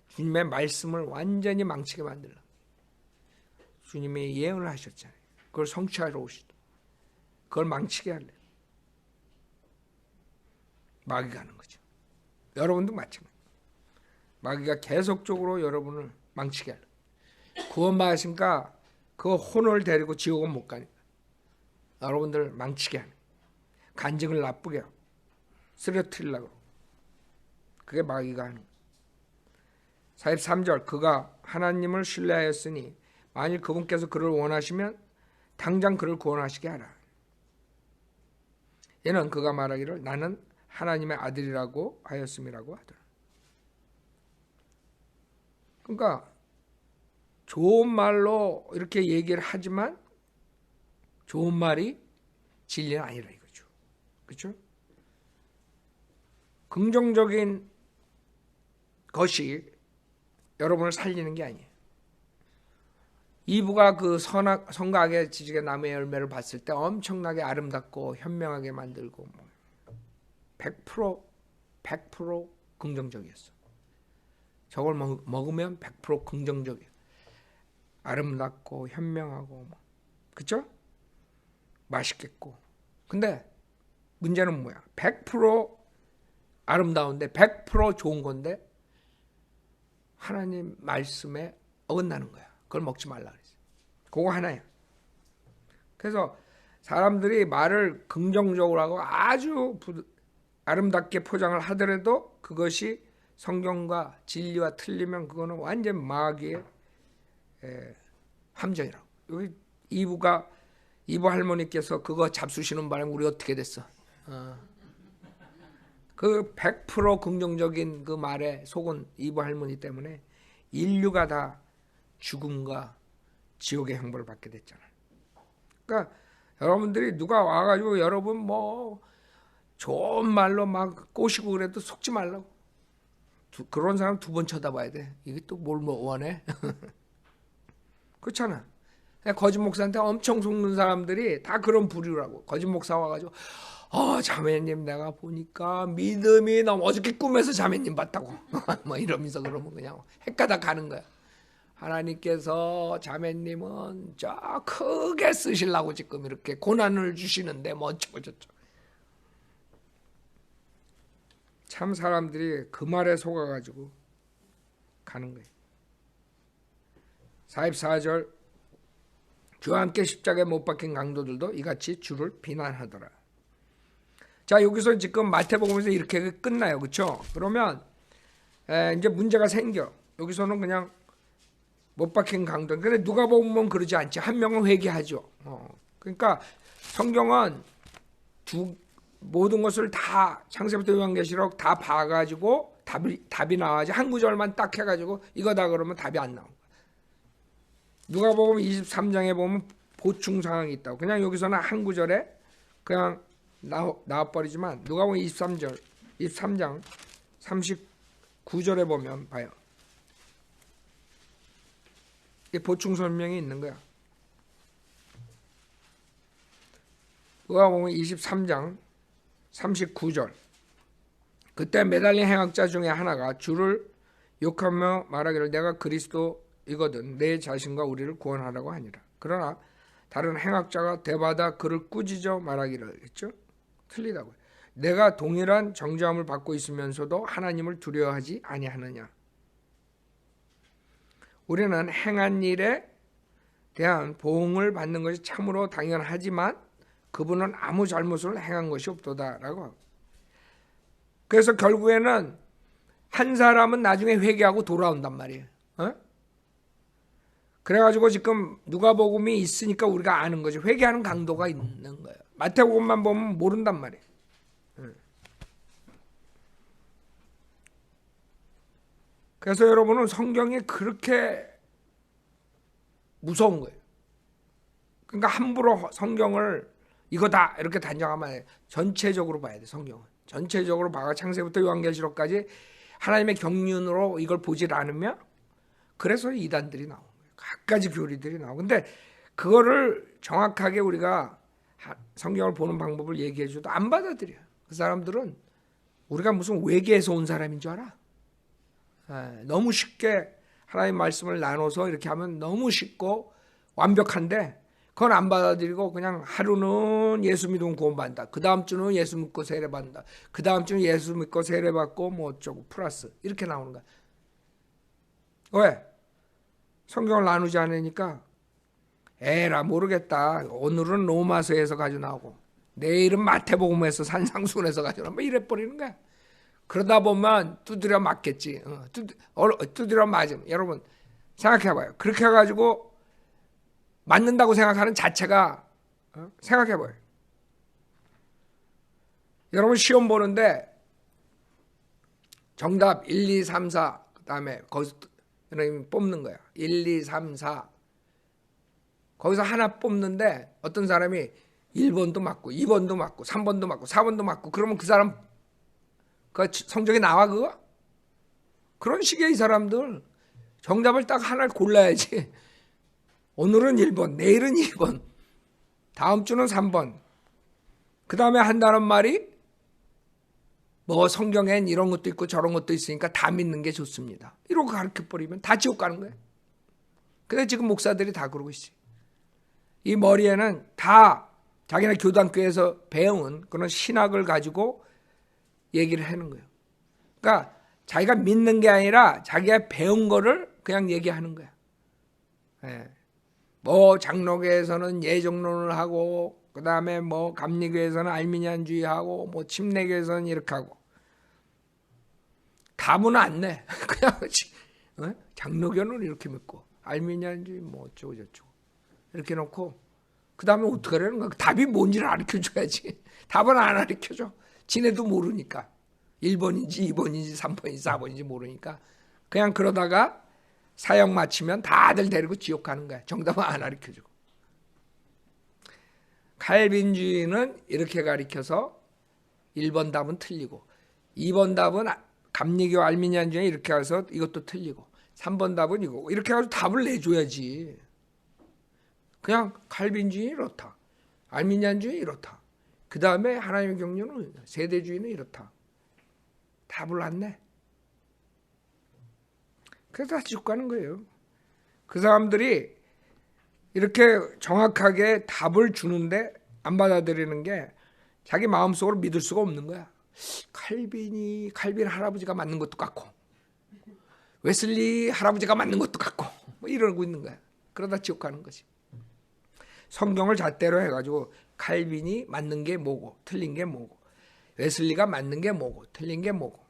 주님의 말씀을 완전히 망치게 만들라. 주님이 예언을 하셨잖아요. 그걸 성취하러 오시다. 그걸 망치게 할래. 마귀가 하는 거죠. 여러분도 마찬가지. 마귀가 계속적으로 여러분을 망치게 할래. 구원받으니까 그 혼을 데리고 지옥은 못 가니까 여러분들 망치게 하는, 간증을 나쁘게 하고 쓰러뜨리려고. 그게 마귀가 하는 거예요. 43절 그가 하나님을 신뢰하였으니 만일 그분께서 그를 원하시면 당장 그를 구원하시게 하라. 얘는 그가 말하기를 나는 하나님의 아들이라고 하였음이라고 하더라. 그러니까 좋은 말로 이렇게 얘기를 하지만 좋은 말이 진리는 아니라 이거죠. 그렇죠? 긍정적인 것이 여러분을 살리는 게 아니에요. 이브가 그 선악의 지식의 나무의 열매를 봤을 때 엄청나게 아름답고 현명하게 만들고 100% 긍정적이었어. 저걸 먹으면 100% 긍정적이야. 아름답고 현명하고 그쵸? 맛있겠고. 근데 문제는 뭐야? 100% 아름다운데 100% 좋은 건데 하나님 말씀에 어긋나는 거야. 그걸 먹지 말라 그랬어. 그거 하나야. 그래서 사람들이 말을 긍정적으로 하고 아주 아름답게 포장을 하더라도 그것이 성경과 진리와 틀리면 그거는 완전 마귀의 함정이라고. 여기 이브 할머니께서 그거 잡수시는 바람에 우리 어떻게 됐어? 그 100% 긍정적인 그 말에 속은 이브 할머니 때문에 인류가 다 죽음과 지옥의 형벌을 받게 됐잖아요. 그러니까 여러분들이 누가 와가지고 여러분 뭐 좋은 말로 막 꼬시고 그래도 속지 말라고. 그런 사람 2번 쳐다봐야 돼. 이게 또 뭘 원해? 그렇잖아. 거짓 목사한테 엄청 속는 사람들이 다 그런 부류라고. 거짓 목사 와가지고 자매님 내가 보니까 믿음이 너무 어저께 꿈에서 자매님 봤다고 뭐 이러면서 그러면 그냥 헷가닥 가는 거야. 하나님께서 자매님은 저 크게 쓰시려고 지금 이렇게 고난을 주시는데 뭐 어쩌고 저쩌고. 참 사람들이 그 말에 속아가지고 가는 거예요. 44절 주와 함께 십자가에 못 박힌 강도들도 이같이 주를 비난하더라. 자, 여기서 지금 마태복음에서 이렇게 끝나요. 그렇죠? 그러면 이제 문제가 생겨. 여기서는 그냥 못 박힌 강도. 근데 누가복음은 그러지 않지. 한 명은 회개하죠. 그러니까 성경은 모든 것을 다 창세부터 요한계시록 다 봐가지고 답이 나와야지. 한 구절만 딱 해가지고 이거다 그러면 답이 안 나와. 누가복음 23장에 보면 보충 상황이 있다고. 그냥 여기서는 한 구절에 그냥 나와버리지만 누가복음 23장 39절에 보면 봐요. 이 보충 설명이 있는 거야. 누가복음 23장 39절. 그때 매달린 행악자 중에 하나가 주를 욕하며 말하기를 내가 그리스도이거든 내 자신과 우리를 구원하라고 하니라. 그러나 다른 행악자가 대받아 그를 꾸짖어 말하기를 했죠. 틀리다고요. 내가 동일한 정죄함을 받고 있으면서도 하나님을 두려워하지 아니하느냐. 우리는 행한 일에 대한 보응을 받는 것이 참으로 당연하지만 그분은 아무 잘못을 행한 것이 없도다라고 하고. 그래서 결국에는 한 사람은 나중에 회개하고 돌아온단 말이에요. 그래가지고 지금 누가복음이 있으니까 우리가 아는 거죠. 회개하는 강도가 있는 거예요. 마태복음만 보면 모른단 말이에요. 그래서 여러분은 성경이 그렇게 무서운 거예요. 그러니까 함부로 성경을 이거다 이렇게 단정하면 안 돼. 전체적으로 봐야 돼. 성경은 전체적으로 봐가 창세부터 요한계시록까지 하나님의 경륜으로 이걸 보질 않으면 그래서 이단들이 나오는 거예요. 갖가지 교리들이 나오고. 근데 그거를 정확하게 우리가 성경을 보는 방법을 얘기해 줘도 안 받아들여요. 그 사람들은 우리가 무슨 외계에서 온 사람인 줄 알아. 너무 쉽게 하나님 말씀을 나눠서 이렇게 하면 너무 쉽고 완벽한데 그건 안 받아들이고 그냥 하루는 예수 믿으면 구원받는다. 그 다음 주는 예수 믿고 세례받는다. 그 다음 주는 예수 믿고 세례받고 뭐 어쩌고 플러스 이렇게 나오는 거야. 왜? 성경을 나누지 않으니까 에라 모르겠다. 오늘은 로마서에서 가지고 나오고 내일은 마태복음에서 산상순에서 가지고 나오고 뭐 이래버리는 거야. 그러다 보면 두드려 맞겠지. 두드려 맞으면 여러분 생각해봐요. 그렇게 해가지고 맞는다고 생각하는 자체가 생각해봐요. 여러분 시험 보는데 정답 1, 2, 3, 4 그 다음에 거기서 뽑는 거야. 1, 2, 3, 4 거기서 하나 뽑는데 어떤 사람이 1번도 맞고 2번도 맞고 3번도 맞고 4번도 맞고 그러면 그 사람 그 성적이 나와 그거? 그런 식의 이 사람들 정답을 딱 하나를 골라야지. 오늘은 1번, 내일은 2번, 다음 주는 3번. 그 다음에 한다는 말이 뭐 성경엔 이런 것도 있고 저런 것도 있으니까 다 믿는 게 좋습니다. 이러고 가르쳐버리면 다 지옥 가는 거예요. 근데 지금 목사들이 다 그러고 있어요. 이 머리에는 다 자기네 교단교회에서 배운 그런 신학을 가지고 얘기를 하는 거예요. 그러니까 자기가 믿는 게 아니라 자기가 배운 거를 그냥 얘기하는 거야. 예. 뭐 장로교에서는 예정론을 하고, 그 다음에 뭐 감리교에서는 알미니안주의하고, 뭐 침례교에서는 이렇게 하고. 답은 안 내. 그냥 장로교는 이렇게 믿고, 알미니안주의 뭐 어쩌고 저쩌고 이렇게 놓고, 그 다음에 어떻게 하려는 거야? 답이 뭔지를 가르쳐줘야지. 답은 안 가르쳐줘. 지네도 모르니까. 1번인지 2번인지 3번인지 4번인지 모르니까. 그냥 그러다가 사역 마치면 다들 데리고 지옥 가는 거야. 정답은 안 가르쳐주고. 칼빈주의는 이렇게 가르쳐서 1번 답은 틀리고, 2번 답은 감리교 알미니안주의 이렇게 해서 이것도 틀리고, 3번 답은 이거. 이렇게 해서 답을 내줘야지. 그냥 칼빈주의 이렇다, 알미니안주의 이렇다, 그 다음에 하나님의 경륜은 세대주의는 이렇다. 답을 안 내. 그래서 다 지옥 가는 거예요. 그 사람들이 이렇게 정확하게 답을 주는데 안 받아들이는 게 자기 마음속으로 믿을 수가 없는 거야. 칼빈 할아버지가 맞는 것도 같고, 웨슬리 할아버지가 맞는 것도 같고, 뭐 이러고 있는 거야. 그러다 지옥 가는 거지. 성경을 잣대로 해가지고 칼빈이 맞는 게 뭐고 틀린 게 뭐고, 웨슬리가 맞는 게 뭐고 틀린 게 뭐고,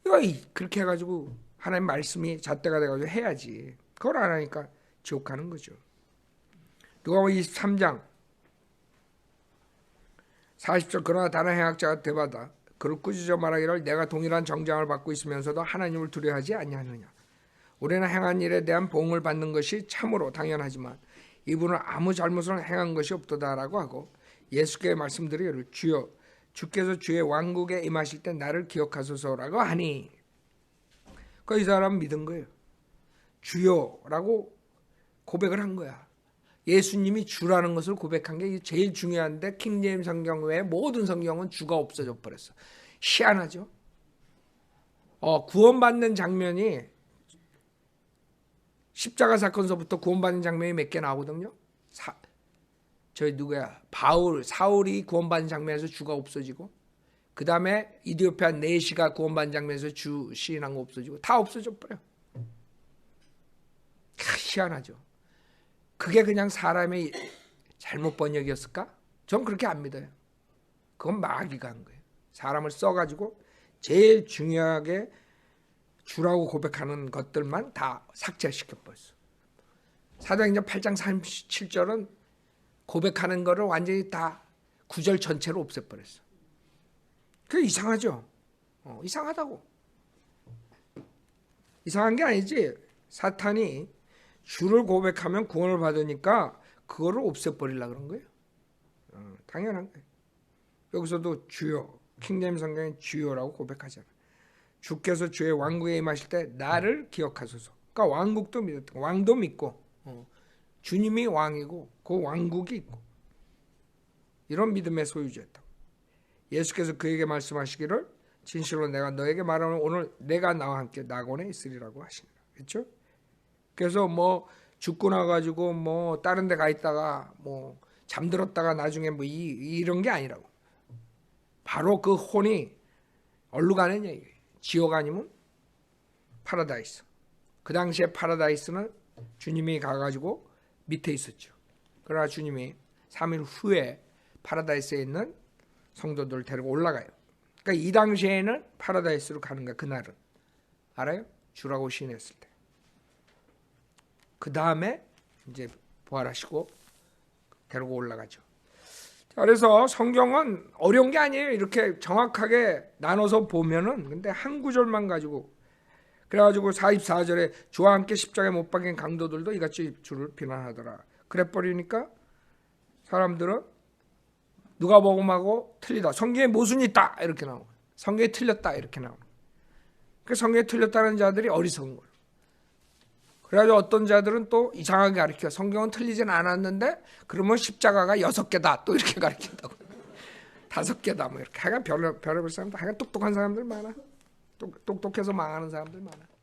이거 그렇게 해가지고 하나님 말씀이 잣대가 돼가지고 해야지. 그걸 안 하니까 지옥 가는 거죠. 누가복음 23장 40절, 그러나 다른 행악자가 대받아 그를 꾸짖어 말하기를 내가 동일한 정장을 받고 있으면서도 하나님을 두려워하지 아니하느냐. 우리는 행한 일에 대한 보응을 받는 것이 참으로 당연하지만 이분은 아무 잘못을 행한 것이 없도다라고 하고, 예수께 말씀드리기를 주여 주께서 주의 왕국에 임하실 때 나를 기억하소서라고 하니, 그 이 사람은 믿은 거예요. 주여라고 고백을 한 거야. 예수님이 주라는 것을 고백한 게 제일 중요한데, 킹제임스 성경 외에 모든 성경은 주가 없어져 버렸어. 희한하죠. 구원받는 장면이, 십자가 사건서부터 구원받는 장면이 몇 개 나오거든요. 사울이 구원받는 장면에서 주가 없어지고, 그 다음에 이디오피아 네시가 구원받는 장면에서 주 시인한 거 없어지고, 다 없어져 버려. 희한하죠. 그게 그냥 사람의 잘못 번역이었을까? 전 그렇게 안 믿어요. 그건 마귀가 한 거예요. 사람을 써가지고 제일 중요하게 주라고 고백하는 것들만 다 삭제시켜버렸어. 사도행전 8장 37절은 고백하는 거를 완전히 다 구절 전체로 없애버렸어. 그게 이상하죠? 이상하다고. 이상한 게 아니지. 사탄이 주를 고백하면 구원을 받으니까 그거를 없애버리려고 그런 거예요. 당연한 거예요. 여기서도 주여, 킹제임스 성경에 주여라고 고백하잖아. 주께서 주의 왕국에 임하실 때 나를 기억하소서. 그러니까 왕국도 믿었던, 왕도 믿고, 주님이 왕이고 그 왕국이 있고, 이런 믿음의 소유자였다고. 예수께서 그에게 말씀하시기를 진실로 내가 너에게 말하면 오늘 내가 나와 함께 낙원에 있으리라고 하시니라. 그렇죠? 그래서 뭐 죽고 나가지고 뭐 다른 데 가 있다가 뭐 잠들었다가 나중에 뭐 이런 게 아니라고. 바로 그 혼이 어디로 가는 얘기예요. 지옥 아니면 파라다이스. 그 당시에 파라다이스는 주님이 가가지고 밑에 있었죠. 그러나 주님이 3일 후에 파라다이스에 있는 성도들을 데리고 올라가요. 그러니까 이 당시에는 파라다이스로 가는 거야. 그날은. 알아요? 주라고 시인했을 때. 그 다음에 이제 부활하시고 데리고 올라가죠. 그래서 성경은 어려운 게 아니에요. 이렇게 정확하게 나눠서 보면은. 근데 한 구절만 가지고, 그래가지고 44절에 주와 함께 십자가에 못 박힌 강도들도 이같이 주를 비난하더라. 그래 버리니까 사람들은 누가복음하고 틀리다, 성경에 모순이 있다 이렇게 나오고, 성경에 틀렸다 이렇게 나오고. 그 성경에 틀렸다는 자들이 어리석은 거예요. 그래가지고 어떤 자들은 또 이상하게 가르쳐. 성경은 틀리진 않았는데 그러면 십자가가 6개다 또 이렇게 가르친다고. 5개다 뭐 이렇게. 하여간 별의별 사람들, 하여간 똑똑한 사람들 많아. 똑똑해서 망하는 사람들 많아.